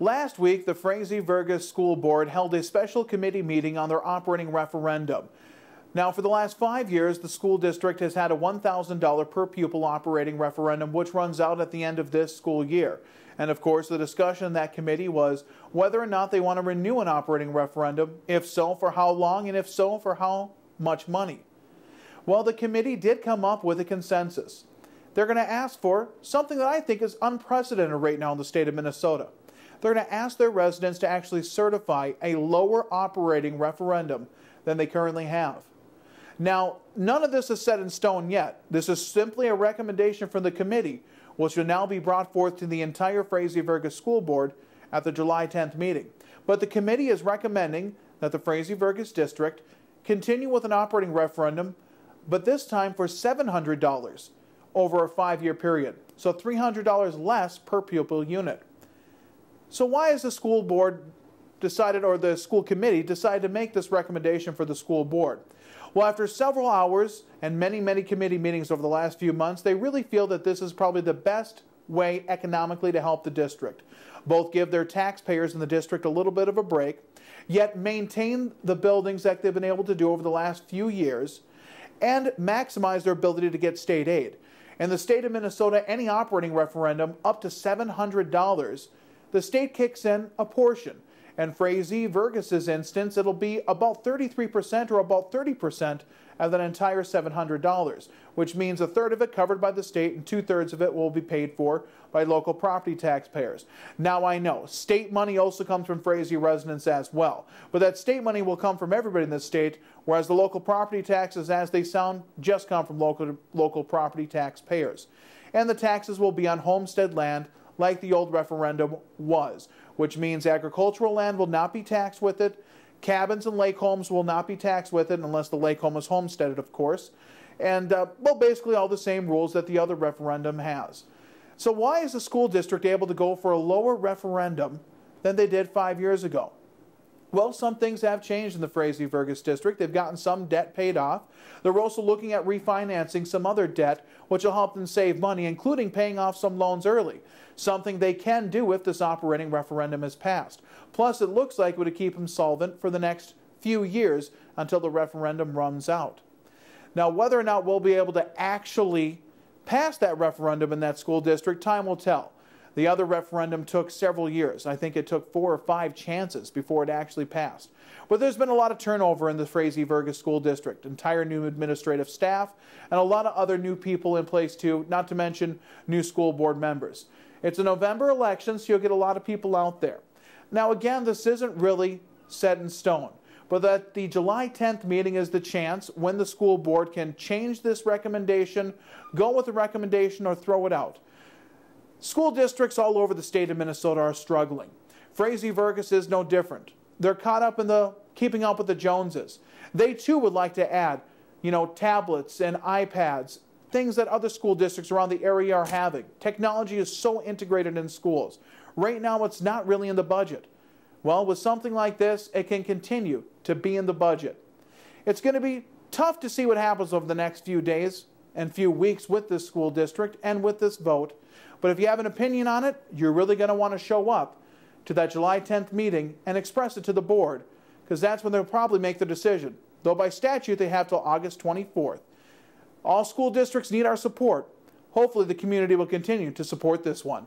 Last week, the Frazee School Board held a special committee meeting on their operating referendum. Now, for the last 5 years, the school district has had a $1,000 per pupil operating referendum, which runs out at the end of this school year. And of course, the discussion in that committee was whether or not they want to renew an operating referendum, if so, for how long, and if so, for how much money. Well, the committee did come up with a consensus. They're going to ask for something that I think is unprecedented right now in the state of Minnesota. They're going to ask their residents to actually certify a lower operating referendum than they currently have. Now, none of this is set in stone yet. This is simply a recommendation from the committee, which will now be brought forth to the entire Frazee School Board at the July 10th meeting. But the committee is recommending that the Frazee District continue with an operating referendum, but this time for $700 over a 5-year period, so $300 less per pupil unit. So why has the school board decided, or the school committee decided to make this recommendation for the school board? Well, after several hours and many committee meetings over the last few months, they really feel that this is probably the best way economically to help the district. Both give their taxpayers in the district a little bit of a break, yet maintain the buildings that they've been able to do over the last few years, and maximize their ability to get state aid. In the state of Minnesota, any operating referendum up to $700, the state kicks in a portion. And Frazee instance, it'll be about 33% or about 30% of that entire $700, which means a third of it covered by the state and 2/3 of it will be paid for by local property taxpayers. Now, I know state money also comes from Frazee residents as well, but that state money will come from everybody in the state, whereas the local property taxes, as they sound, just come from local property taxpayers. And the taxes will be on homestead land like the old referendum was, which means agricultural land will not be taxed with it, cabins and lake homes will not be taxed with it, unless the lake home is homesteaded, of course, and, well, basically all the same rules that the other referendum has. So why is the school district able to go for a lower referendum than they did 5 years ago? Well, some things have changed in the Frazee district. They've gotten some debt paid off. They're also looking at refinancing some other debt, which will help them save money, including paying off some loans early, something they can do if this operating referendum is passed. Plus, it looks like it would keep them solvent for the next few years until the referendum runs out. Now, whether or not we'll be able to actually pass that referendum in that school district, time will tell. The other referendum took several years. I think it took 4 or 5 chances before it actually passed. But there's been a lot of turnover in the Frazee School District, entire new administrative staff, and a lot of other new people in place too, not to mention new school board members. It's a November election, so you'll get a lot of people out there. Now again, this isn't really set in stone, but that the July 10th meeting is the chance when the school board can change this recommendation, go with the recommendation, or throw it out. School districts all over the state of Minnesota are struggling. Frazee is no different. They're caught up in the keeping up with the Joneses. They too would like to add, tablets and iPads, things that other school districts around the area are having. Technology is so integrated in schools. Right now, it's not really in the budget. Well, with something like this, it can continue to be in the budget. It's going to be tough to see what happens over the next few days and few weeks with this school district and with this vote. But if you have an opinion on it, you're really going to want to show up to that July 10th meeting and express it to the board, because that's when they'll probably make the decision. Though by statute, they have till August 24th. All school districts need our support. Hopefully the community will continue to support this one.